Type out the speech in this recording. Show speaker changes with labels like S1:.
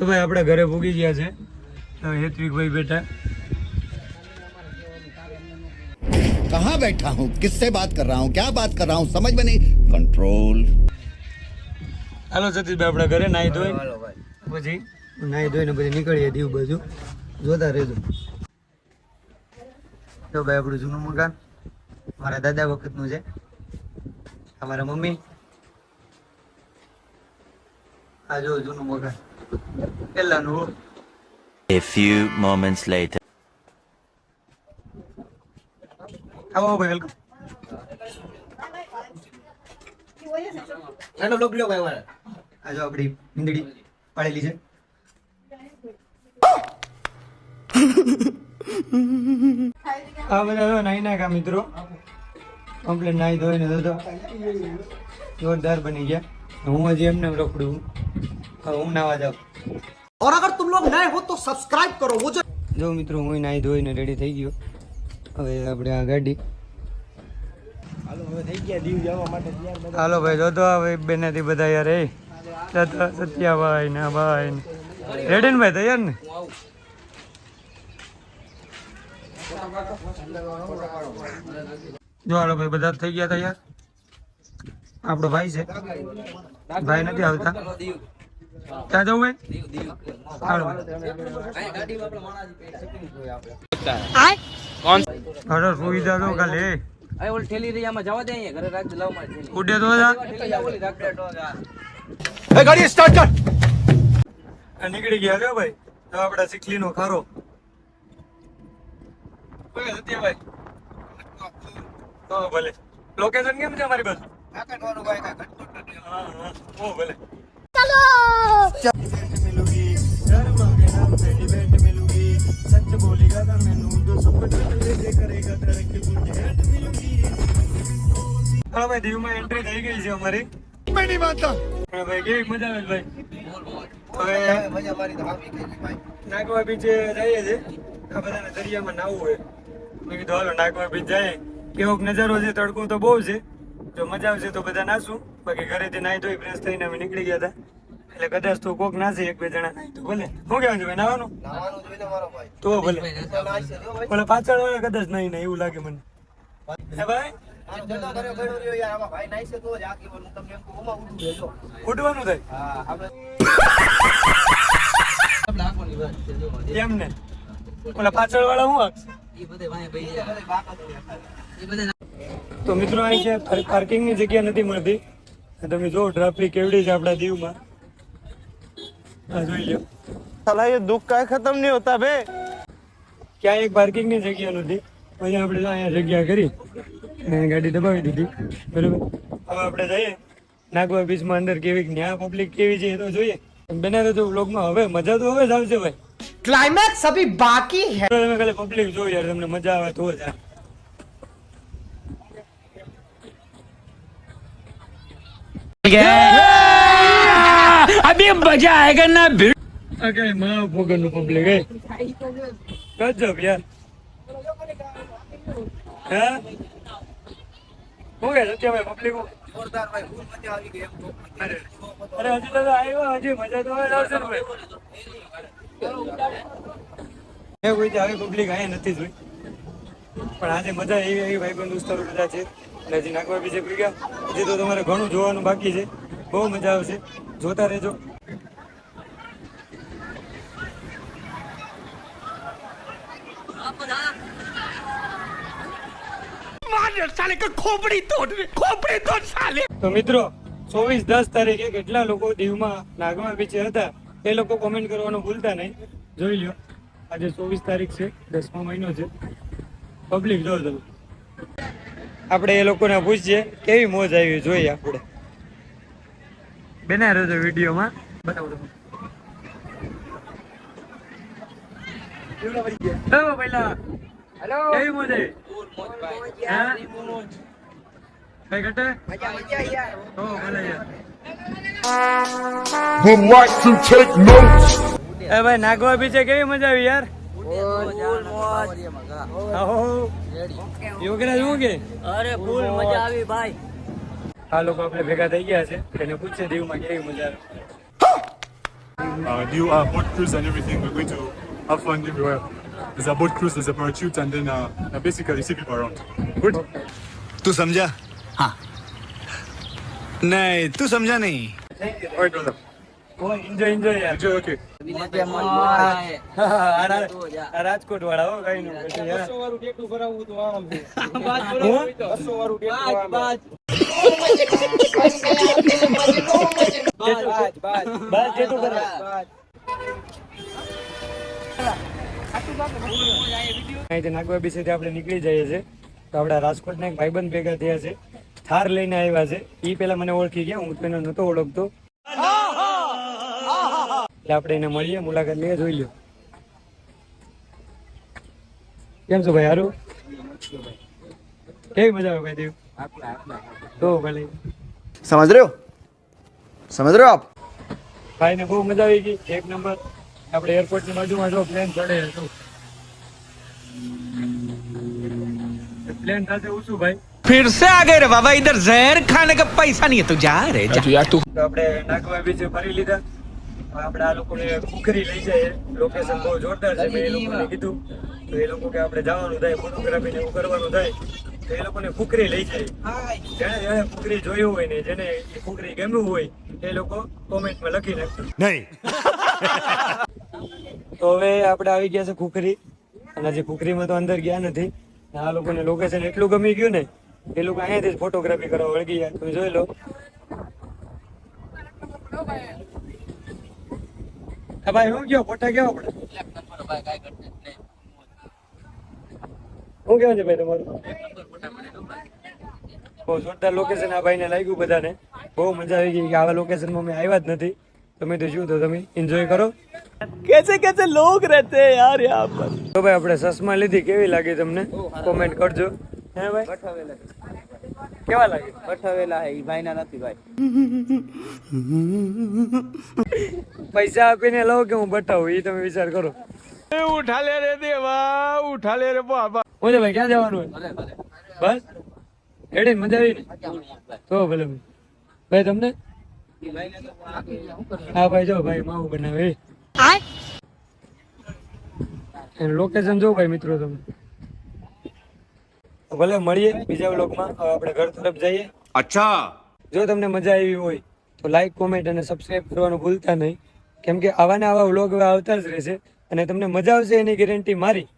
S1: તો ભાઈ આપણે ઘરે ભૂગી ગયા છે. હેત્વિક ભાઈ બેઠા.
S2: कहाँ बैठा हूँ, किससे बात कर रहा हूँ, क्या बात कर रहा हूँ, समझ में नहीं. कंट्रोल.
S1: હાલો સતીશભાઈ આપણે ઘરે નાહી ધોઈ પછી નાહી ધોઈને પછી નીકળીએ દીવ બાજુ. જોતા રહેજો. તો ભાઈ આપણું જૂનું મકાન મારા દાદા વખતનું છે. અમારા મમ્મી આ જો જૂનું મકાન પહેલાનું.
S3: A few moments later.
S1: આવો ભાઈ વેલકમ. આ જો આપણી મીંદડી પાડેલી છે. આ બધા નાઈ નાખા મિત્રો કમ્પ્લેટ નાઈ ધોઈને તો જોરદાર બની ગયા. હું હજી એમને રોકડું હું નાવા જાઉં.
S4: और अगर तुम लोग नए हो तो सब्सक्राइब करो वो जो
S1: જો મિત્રો હું નાઈ ધોઈને રેડી થઈ ગયો. હવે આપણે આ ગાડી હાલો ભાઈ જોતો હવે બેનાથી બધા યાર એ સત્યાભાઈ ને ભાઈ રેડી ને ભાઈ તૈયાર ને. જો હાલો ભાઈ બધા થઈ ગયા તૈયાર. આપણો ભાઈ છે ભાઈ નથી આવતા. ક્યાં જવું ભાઈ? હાલો ભાઈ સુવિધા તો ખાલી
S5: ठेली रही में जावा दे घरे राख लाव मार ठेली
S1: ઉડે તો જા
S2: ए गाड़ी स्टार्ट कर.
S1: આ નીકળી ગયા લ્યો ભાઈ. તો આપડા સિકલીનો ખારો ઓય સત્યાભાઈ તો ભલે લોકેશન કેમ છે અમારી પાસે? કાકડવાનો ભાઈ કાકડ. હા હા ઓ ભલે ચલો મિલુગી घर मांगे ना पहली भेंट मिलूगी सच बोलेगा तो मैनू दो सपना ले करेगा तरक्की मुझे भेंट मिलूगी. હા ભાઈ દીવમાં એન્ટ્રી થઈ ગઈ છે અમારી.
S2: मैं नहीं मानता.
S1: હા ભાઈ કેવી મજા આવે ભાઈ. હવે
S4: मजा मारी तो આવી ગઈ ભાઈ.
S1: નાગવા બીચે જઈએ છે. આ બધાને દરિયામાં નાવું હોય. મેં કીધું હાલો નાગવા બીચ જાય. કેવો નજારો છે, તડકો તો બહુ છે. જો મજા આવશે તો બધા નાશું. બાકી ઘરેથી નાહી ધોઈ ફ્રેશ થઈને અમે નીકળી ગયા હતા. એટલે કદાચ તો કોક નાશે એક બે જણા નાહી તો ભલે. શું કહેવાનું છે ભાઈ નાવાનું?
S4: નાવાનું જોઈને મારો ભાઈ
S1: તો ભલે.
S4: તો નાશે જો ભાઈ.
S1: ઓલા પાછળ વાળા કદાચ નહીં ને એવું લાગે મને. હે ભાઈ
S4: આ જતો ઘરે ગયો રહ્યો યાર આમાં ભાઈ નાશે તો જ આકી બોલું તમને એમ કોમાં ઉઠું લેજો.
S1: ઉઠવાનું થાય
S4: હા આપણે
S1: એમ ને. ઓલા પાછળ વાળા શું આપશે?
S5: ये बदे वाए भाई
S4: બધે બાકા તો
S5: ये बदे
S1: તો મિત્રો અહીં છે પાર્કિંગની જગ્યા નથી મળતી. તમે જો ટ્રાફિક કેવડી છે આપણા દીવમાં. આ જોઈ લો.
S6: साला ये दुख का खत्म नहीं होता बे.
S1: ક્યાંય એક પાર્કિંગની જગ્યા નથી. પછી આપણે અહીંયા જગ્યા કરી અને ગાડી દબાવી દીધી બરોબર. હવે આપણે જઈએ નાગવા બીચમાં અંદર કેવી ન્યા પબ્લિક કેવી છે એ તો જોઈએ. બનાવે તો વ્લોગમાં હવે મજા તો હવે જ આવશે ભાઈ.
S4: क्लाइमैक्स अभी बाकी है.
S1: તમે ખાલી પબ્લિક જો યાર તમને મજા આવે તો જ.
S3: अभी मजा आएगा ना भिड़.
S1: આ કઈ મા ભોગનનું પબ્લિક હે ગજબ યાર. હે હું કે સત્યાભાઈ પબ્લિક
S4: જોરદાર ભાઈ ફૂલ મજા આવી ગઈ એમ તો.
S1: અરે હજી તો આવ્યો હજી મજા તો હવે જ આવશે ને ભાઈ. એ કોઈ આવી પબ્લિક અહીંયા નથી જોઈ પણ આજે મજા એવી આવી ભાઈબંધ દોસ્તારો બધા છે. અને હજી નાગવા બીજે પી ગયા. હજી તો તમારે ઘણું જોવાનું બાકી છે. બહુ મજા આવશે, જોતા રહેજો. તો મિત્રો 24/10 તારીખે કેટલા લોકો દીવમાં નાગવા બીચે હતા એ લોકો કોમેન્ટ કરવાનું ભૂલતા નહીં. જોઈ લ્યો આજે 24 તારીખ છે, 10મો મહિનો છે. પબ્લિક જો તમે. આપણે એ લોકોને પૂછીએ કેવી મોજ આવી જોઈએ. આપણે બનાવી રહ્યો વિડીયોમાં બતાવો તમે. પહેલા હેલો કેવી મોજ આવી? હા કઈ ઘટે
S4: મજા યાર.
S1: ઓ ભલે યાર.
S2: Would like to take notes.
S1: એ ભાઈ નાગવા બીચે કેવી મજા આવી યાર? આહો યોગરાજ શું કે?
S5: अरे फूल मजा આવી ભાઈ.
S1: આ લોકો આપણે ભેગા થઈ ગયા છે એને પૂછે દીવમાં કેવી મજા આવે.
S7: new boat cruise and everything. We're going to have fun everywhere. There's a boat cruise, there's a parachute, and then basically see people around. Good.
S2: तू समझा? हाँ नहीं तू समझा नहीं
S7: Alright, brother.
S1: એન્જોય યાર.
S7: Enjoy. Okay.
S1: આ રાજકોટ વાળા હો કઈ નું પછી યાર. બસ જેટલું કરે. અહીંથી નાગવા બીચેથી આપણે નીકળી જઈએ છીએ તો આપણા રાજકોટના એક ભાઈબંધ ભેગા થયા છે, થાર લઈને આવ્યા છે. એ પેલા મને ઓળખી ગયા, હું તેને નતો ઓળખતો. એટલે આપણે એને મળીએ, મુલાકાત લઈએ, જોઈ લ્યો. કેમ છો ભાઈ? હારું? કેવી મજા આવે ભાઈ દેવ? તો ભલે
S2: समझ रहे हो आप
S1: ભાઈ ને બહુ મજા આવી ગઈ, એક નંબર. આપણે એરપોર્ટ ની બાજુમાં જો પ્લેન ચડે હતું, प्लेन था ऊंचू भाई.
S3: फिर से आ गए रे बाबा, इधर जहर खाने का पैसा नहीं है तू जा रे जा।
S1: તો આપણે નાગવા બીચ ફરી લીધા. આપણે આ લોકોને ખુખરી લઈ જાય, લોકેશન બહુ જોરદાર છે. મેં એ લોકોને કીધું તો એ લોકો કે આપણે જવાનું થાય, ફોટોગ્રાફી ને એવું કરવાનું થાય તો એ લોકોને ખુખરી લઈ જાય. જેને ખુખરી જોયું હોય ને જેને એ ખુખરી ગમ્યું હોય એ લોકો કોમેન્ટમાં લખી નાખજો.
S2: नहीं
S1: તો હવે આપણે આવી ગયા છે ખુખરી, અને હજી ખુખરીમાં તો અંદર ગયા નથી. આ લોકોને લોકેશન એટલું ગમી ગયું ને એ લોકો અહીંયાથી જ ફોટોગ્રાફી કરવા વળગી ગયા. તમે જોઈ લો. હા ભાઈ, હું ગયો ફોટા કેવા પડે? શું કેવું છે ભાઈ તમારું? બહુ જોરદાર લોકેશન આ ભાઈને લાગ્યું બધાને. બહુ મજા આવી ગઈ કે આવા લોકેશનમાં મેં આવ્યા જ નથી. તમે તો શું, તો તમે એન્જોય કરો.
S3: कैसे कैसे लोग रहते हैं यार यहाँ पर।
S1: તો ભાઈ આપણે ચશ્મા લીધી, કેવી લાગી તમને? કોમેન્ટ કરજો. હે ભાઈ, કેવા લાગે?
S5: પઠાવેલા હે ઈ ભાઈના નથી ભાઈ.
S1: પૈસા આપીને લો કે હું બતાવું, એ તમે વિચાર કરો.
S3: उठा ले रे देवा, उठा ले रे बाबा।
S1: હું ભાઈ ક્યાં જવાનું હોય? બસ રેડી, મજા આવી ને? તો ભલે ભાઈ. ભાઈ તમને? હા ભાઈ, જો ભાઈ માવું બનાવે એનું લોકેશન જો ભાઈ મિત્રો તમે. ભલે મળીએ બીજા વ્લોગમાં. હવે આપણે ઘર તરફ જઈએ.
S2: अच्छा
S1: જો તમને મજા આવી હોય તો લાઈક, કોમેન્ટ અને સબસ્ક્રાઇબ કરવાનું ભૂલતા નહીં, કેમ કે આવા ને આવા વ્લોગ આવતા જ રહેશે અને તમને મજા આવશે એની ગેરંટી મારી.